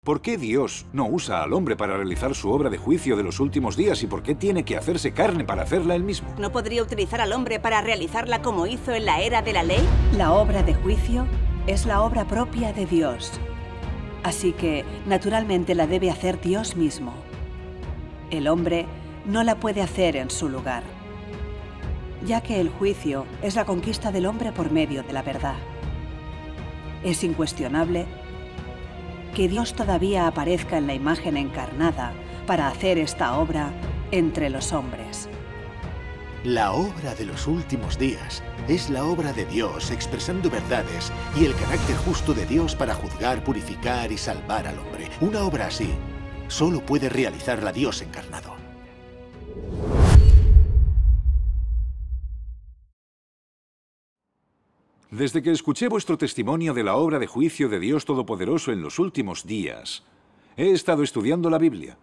¿Por qué Dios no usa al hombre para realizar su obra de juicio de los últimos días y por qué tiene que hacerse carne para hacerla él mismo? ¿No podría utilizar al hombre para realizarla como hizo en la era de la ley? La obra de juicio es la obra propia de Dios. Así que, naturalmente, la debe hacer Dios mismo. El hombre no la puede hacer en su lugar, ya que el juicio es la conquista del hombre por medio de la verdad. Es incuestionable que Dios todavía aparezca en la imagen encarnada para hacer esta obra entre los hombres. La obra de los últimos días es la obra de Dios expresando verdades y el carácter justo de Dios para juzgar, purificar y salvar al hombre. Una obra así solo puede realizarla Dios encarnado. Desde que escuché vuestro testimonio de la obra de juicio de Dios Todopoderoso en los últimos días, he estado estudiando la Biblia.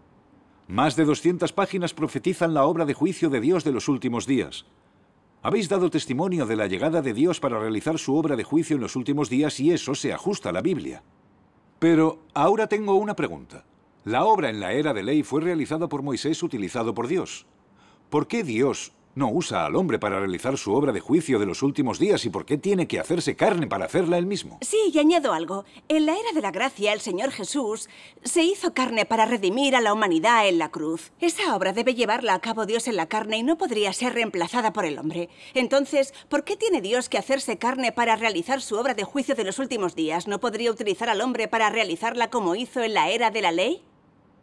Más de 200 páginas profetizan la obra de juicio de Dios de los últimos días. Habéis dado testimonio de la llegada de Dios para realizar su obra de juicio en los últimos días y eso se ajusta a la Biblia. Pero ahora tengo una pregunta. La obra en la era de ley fue realizada por Moisés utilizado por Dios. ¿Por qué Dios no usa al hombre para realizar su obra de juicio de los últimos días y por qué tiene que hacerse carne para hacerla él mismo? Sí, y añado algo. En la era de la gracia, el Señor Jesús se hizo carne para redimir a la humanidad en la cruz. Esa obra debe llevarla a cabo Dios en la carne y no podría ser reemplazada por el hombre. Entonces, ¿por qué tiene Dios que hacerse carne para realizar su obra de juicio de los últimos días? ¿No podría utilizar al hombre para realizarla como hizo en la era de la ley?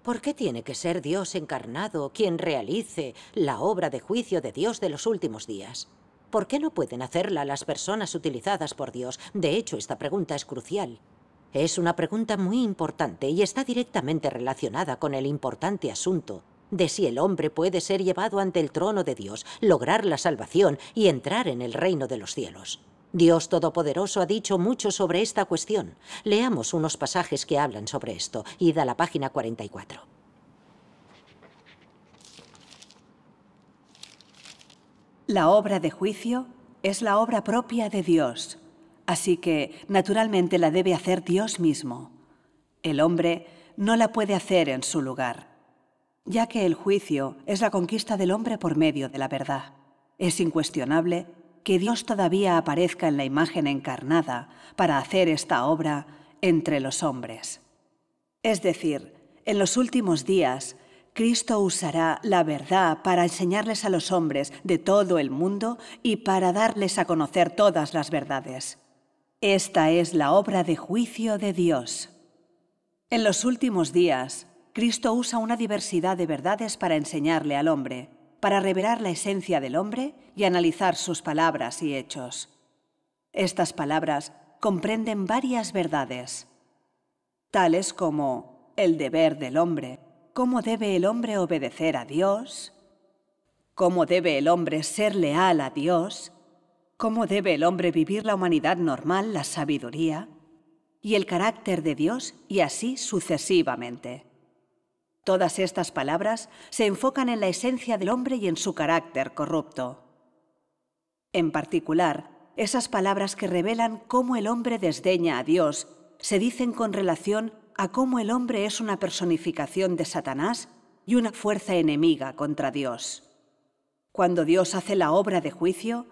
¿Por qué tiene que ser Dios encarnado quien realice la obra de juicio de Dios de los últimos días? ¿Por qué no pueden hacerla las personas utilizadas por Dios? De hecho, esta pregunta es crucial. Es una pregunta muy importante y está directamente relacionada con el importante asunto de si el hombre puede ser llevado ante el trono de Dios, lograr la salvación y entrar en el reino de los cielos. Dios Todopoderoso ha dicho mucho sobre esta cuestión. Leamos unos pasajes que hablan sobre esto. Id a la página 44. La obra de juicio es la obra propia de Dios. Así que, naturalmente, la debe hacer Dios mismo. El hombre no la puede hacer en su lugar, ya que el juicio es la conquista del hombre por medio de la verdad. Es incuestionable que Dios todavía aparezca en la imagen encarnada para hacer esta obra entre los hombres. Es decir, en los últimos días, Cristo usará la verdad para enseñarles a los hombres de todo el mundo y para darles a conocer todas las verdades. Esta es la obra de juicio de Dios. En los últimos días, Cristo usa una diversidad de verdades para enseñarle al hombre, para revelar la esencia del hombre y analizar sus palabras y hechos. Estas palabras comprenden varias verdades, tales como el deber del hombre, cómo debe el hombre obedecer a Dios, cómo debe el hombre ser leal a Dios, cómo debe el hombre vivir la humanidad normal, la sabiduría, y el carácter de Dios, y así sucesivamente. Todas estas palabras se enfocan en la esencia del hombre y en su carácter corrupto. En particular, esas palabras que revelan cómo el hombre desdeña a Dios se dicen con relación a cómo el hombre es una personificación de Satanás y una fuerza enemiga contra Dios. Cuando Dios hace la obra de juicio,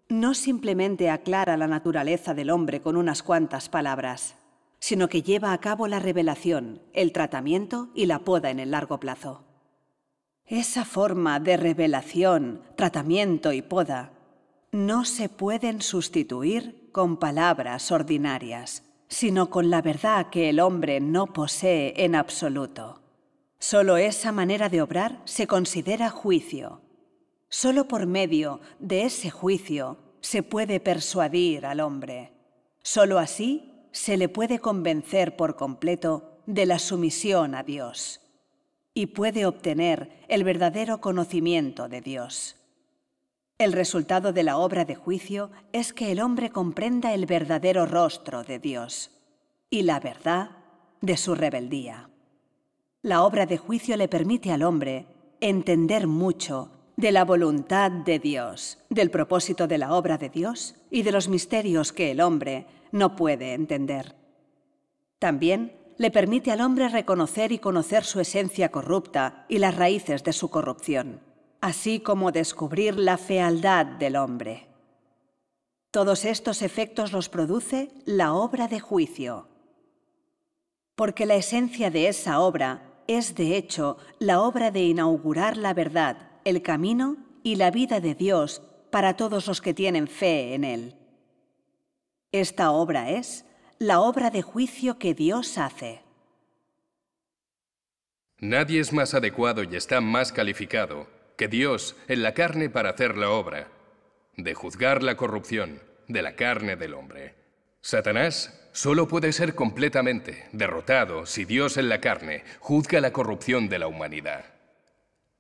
no simplemente aclara la naturaleza del hombre con unas cuantas palabras, sino que lleva a cabo la revelación, el tratamiento y la poda en el largo plazo. Esa forma de revelación, tratamiento y poda no se pueden sustituir con palabras ordinarias, sino con la verdad que el hombre no posee en absoluto. Solo esa manera de obrar se considera juicio. Solo por medio de ese juicio se puede persuadir al hombre. Solo así se le puede convencer por completo de la sumisión a Dios y puede obtener el verdadero conocimiento de Dios. El resultado de la obra de juicio es que el hombre comprenda el verdadero rostro de Dios y la verdad de su rebeldía. La obra de juicio le permite al hombre entender mucho de la voluntad de Dios, del propósito de la obra de Dios y de los misterios que el hombre no puede entender. También le permite al hombre reconocer y conocer su esencia corrupta y las raíces de su corrupción, así como descubrir la fealdad del hombre. Todos estos efectos los produce la obra de juicio, porque la esencia de esa obra es, de hecho, la obra de inaugurar la verdad, el camino y la vida de Dios para todos los que tienen fe en Él. Esta obra es la obra de juicio que Dios hace. Nadie es más adecuado y está más calificado que Dios en la carne para hacer la obra de juzgar la corrupción de la carne del hombre. Satanás solo puede ser completamente derrotado si Dios en la carne juzga la corrupción de la humanidad.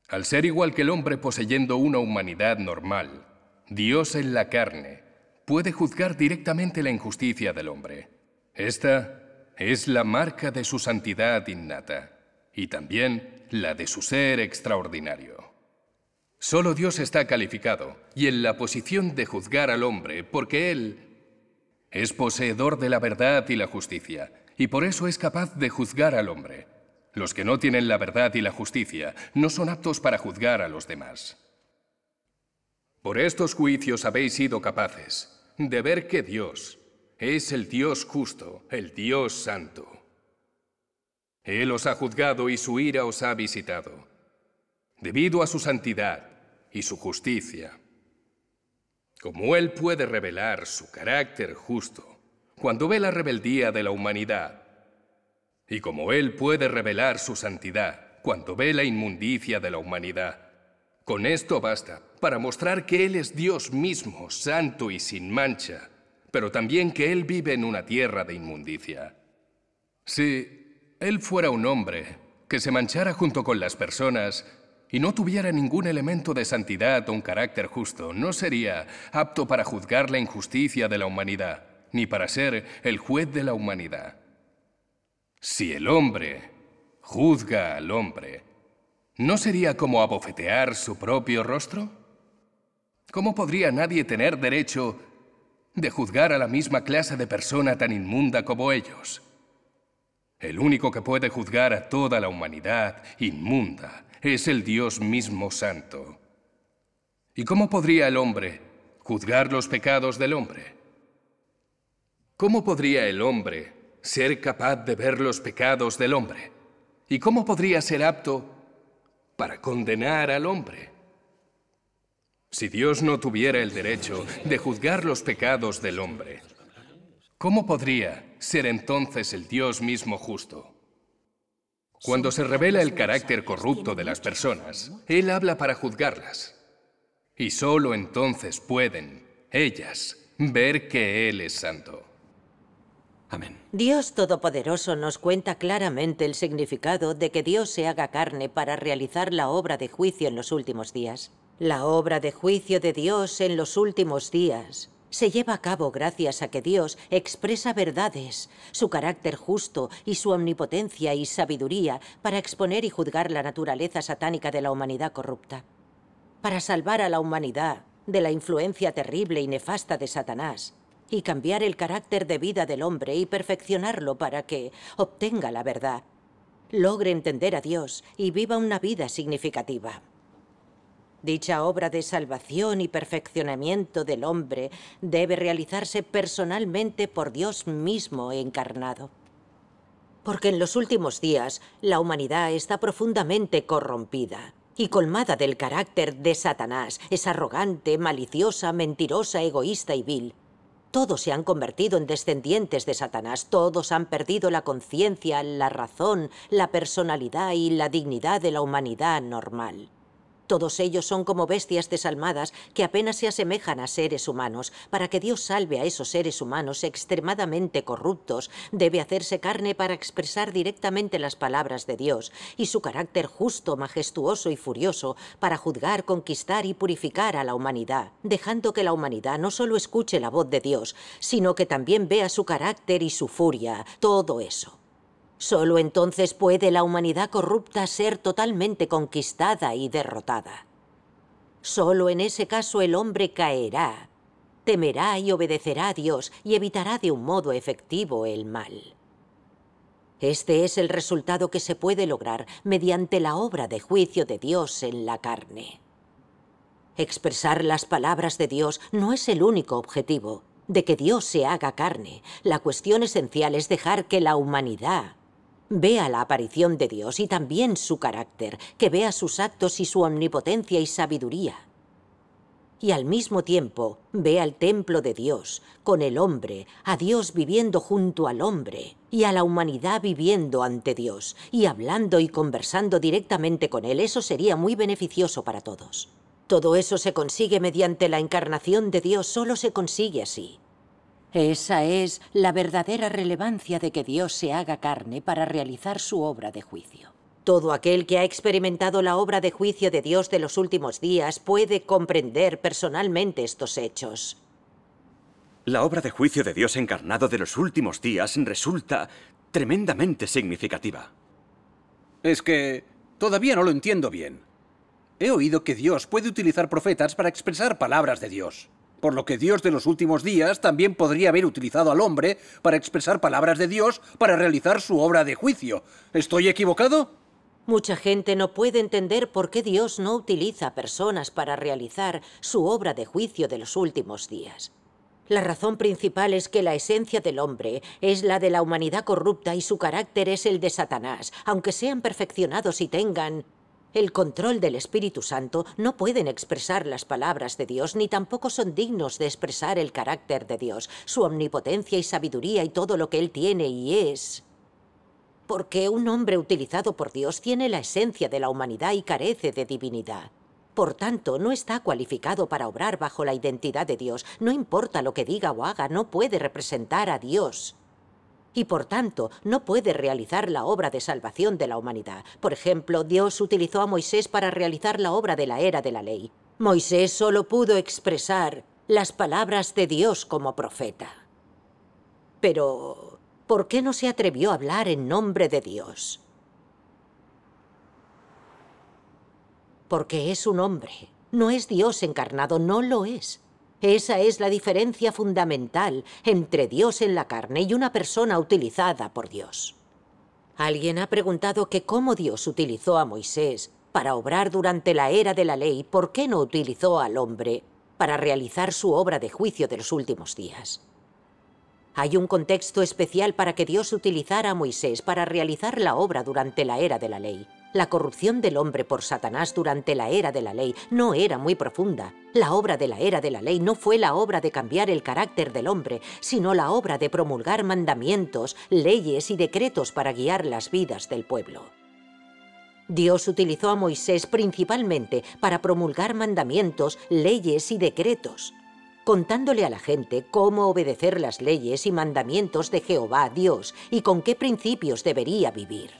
Al ser igual que el hombre poseyendo una humanidad normal, Dios en la carne puede juzgar directamente la injusticia del hombre. Esta es la marca de su santidad innata y también la de su ser extraordinario. Solo Dios está calificado y en la posición de juzgar al hombre porque Él es poseedor de la verdad y la justicia, y por eso es capaz de juzgar al hombre. Los que no tienen la verdad y la justicia no son aptos para juzgar a los demás. Por estos juicios habéis sido capaces de ver que Dios es el Dios justo, el Dios santo. Él os ha juzgado y su ira os ha visitado, debido a su santidad y su justicia. Como Él puede revelar su carácter justo cuando ve la rebeldía de la humanidad, y como Él puede revelar su santidad cuando ve la inmundicia de la humanidad, con esto basta para mostrar que Él es Dios mismo, santo y sin mancha, pero también que Él vive en una tierra de inmundicia. Si Él fuera un hombre que se manchara junto con las personas y no tuviera ningún elemento de santidad o un carácter justo, no sería apto para juzgar la injusticia de la humanidad, ni para ser el juez de la humanidad. Si el hombre juzga al hombre, ¿no sería como abofetear su propio rostro? ¿Cómo podría nadie tener derecho de juzgar a la misma clase de persona tan inmunda como ellos? El único que puede juzgar a toda la humanidad inmunda es el Dios mismo santo. ¿Y cómo podría el hombre juzgar los pecados del hombre? ¿Cómo podría el hombre ser capaz de ver los pecados del hombre? ¿Y cómo podría ser apto para condenar al hombre? Si Dios no tuviera el derecho de juzgar los pecados del hombre, ¿cómo podría ser entonces el Dios mismo justo? Cuando se revela el carácter corrupto de las personas, Él habla para juzgarlas. Y solo entonces pueden, ellas, ver que Él es santo. Amén. Dios Todopoderoso nos cuenta claramente el significado de que Dios se haga carne para realizar la obra de juicio en los últimos días. La obra de juicio de Dios en los últimos días se lleva a cabo gracias a que Dios expresa verdades, su carácter justo y su omnipotencia y sabiduría para exponer y juzgar la naturaleza satánica de la humanidad corrupta. Para salvar a la humanidad de la influencia terrible y nefasta de Satanás y cambiar el carácter de vida del hombre y perfeccionarlo para que obtenga la verdad, logre entender a Dios y viva una vida significativa. Dicha obra de salvación y perfeccionamiento del hombre debe realizarse personalmente por Dios mismo encarnado. Porque en los últimos días la humanidad está profundamente corrompida y colmada del carácter de Satanás. Es arrogante, maliciosa, mentirosa, egoísta y vil. Todos se han convertido en descendientes de Satanás. Todos han perdido la conciencia, la razón, la personalidad y la dignidad de la humanidad normal. Todos ellos son como bestias desalmadas que apenas se asemejan a seres humanos. Para que Dios salve a esos seres humanos extremadamente corruptos, debe hacerse carne para expresar directamente las palabras de Dios y su carácter justo, majestuoso y furioso para juzgar, conquistar y purificar a la humanidad, dejando que la humanidad no solo escuche la voz de Dios, sino que también vea su carácter y su furia, todo eso. Solo entonces puede la humanidad corrupta ser totalmente conquistada y derrotada. Solo en ese caso el hombre caerá, temerá y obedecerá a Dios y evitará de un modo efectivo el mal. Este es el resultado que se puede lograr mediante la obra de juicio de Dios en la carne. Expresar las palabras de Dios no es el único objetivo de que Dios se haga carne. La cuestión esencial es dejar que la humanidad vea la aparición de Dios y también su carácter, que vea sus actos y su omnipotencia y sabiduría. Y al mismo tiempo vea el templo de Dios, con el hombre, a Dios viviendo junto al hombre, y a la humanidad viviendo ante Dios, y hablando y conversando directamente con Él. Eso sería muy beneficioso para todos. Todo eso se consigue mediante la encarnación de Dios, solo se consigue así. Esa es la verdadera relevancia de que Dios se haga carne para realizar su obra de juicio. Todo aquel que ha experimentado la obra de juicio de Dios de los últimos días puede comprender personalmente estos hechos. La obra de juicio de Dios encarnado de los últimos días resulta tremendamente significativa. Es que todavía no lo entiendo bien. He oído que Dios puede utilizar profetas para expresar palabras de Dios. Por lo que Dios de los últimos días también podría haber utilizado al hombre para expresar palabras de Dios para realizar su obra de juicio. ¿Estoy equivocado? Mucha gente no puede entender por qué Dios no utiliza personas para realizar su obra de juicio de los últimos días. La razón principal es que la esencia del hombre es la de la humanidad corrupta y su carácter es el de Satanás. Aunque sean perfeccionados y tengan el control del Espíritu Santo, no pueden expresar las palabras de Dios, ni tampoco son dignos de expresar el carácter de Dios, su omnipotencia y sabiduría y todo lo que Él tiene y es. Porque un hombre utilizado por Dios tiene la esencia de la humanidad y carece de divinidad. Por tanto, no está cualificado para obrar bajo la identidad de Dios. No importa lo que diga o haga, no puede representar a Dios. Y por tanto, no puede realizar la obra de salvación de la humanidad. Por ejemplo, Dios utilizó a Moisés para realizar la obra de la era de la ley. Moisés solo pudo expresar las palabras de Dios como profeta. Pero, ¿por qué no se atrevió a hablar en nombre de Dios? Porque es un hombre. No es Dios encarnado, no lo es. Esa es la diferencia fundamental entre Dios en la carne y una persona utilizada por Dios. Alguien ha preguntado que cómo Dios utilizó a Moisés para obrar durante la era de la ley, ¿por qué no utilizó al hombre para realizar su obra de juicio de los últimos días? Hay un contexto especial para que Dios utilizara a Moisés para realizar la obra durante la era de la ley. La corrupción del hombre por Satanás durante la era de la ley no era muy profunda. La obra de la era de la ley no fue la obra de cambiar el carácter del hombre, sino la obra de promulgar mandamientos, leyes y decretos para guiar las vidas del pueblo. Dios utilizó a Moisés principalmente para promulgar mandamientos, leyes y decretos, contándole a la gente cómo obedecer las leyes y mandamientos de Jehová Dios y con qué principios debería vivir,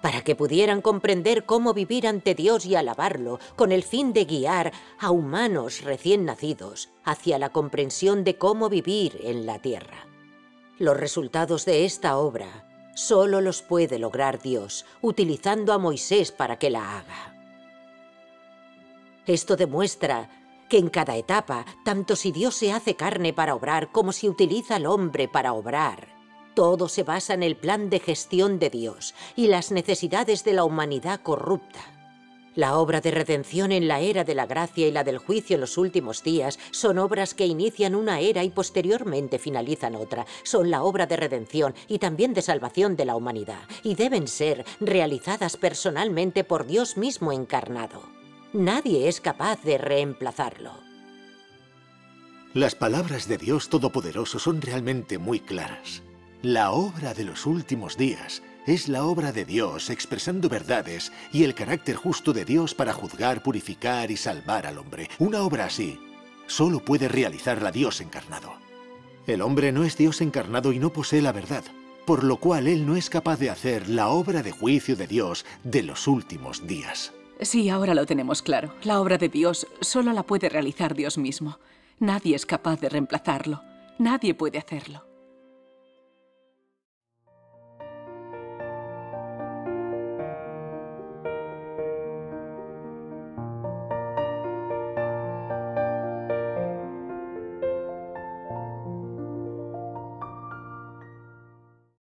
para que pudieran comprender cómo vivir ante Dios y alabarlo, con el fin de guiar a humanos recién nacidos hacia la comprensión de cómo vivir en la tierra. Los resultados de esta obra solo los puede lograr Dios, utilizando a Moisés para que la haga. Esto demuestra que en cada etapa, tanto si Dios se hace carne para obrar como si utiliza al hombre para obrar, todo se basa en el plan de gestión de Dios y las necesidades de la humanidad corrupta. La obra de redención en la era de la gracia y la del juicio en los últimos días son obras que inician una era y posteriormente finalizan otra. Son la obra de redención y también de salvación de la humanidad y deben ser realizadas personalmente por Dios mismo encarnado. Nadie es capaz de reemplazarlo. Las palabras de Dios Todopoderoso son realmente muy claras. La obra de los últimos días es la obra de Dios expresando verdades y el carácter justo de Dios para juzgar, purificar y salvar al hombre. Una obra así solo puede realizarla Dios encarnado. El hombre no es Dios encarnado y no posee la verdad, por lo cual él no es capaz de hacer la obra de juicio de Dios de los últimos días. Sí, ahora lo tenemos claro. La obra de Dios solo la puede realizar Dios mismo. Nadie es capaz de reemplazarlo. Nadie puede hacerlo.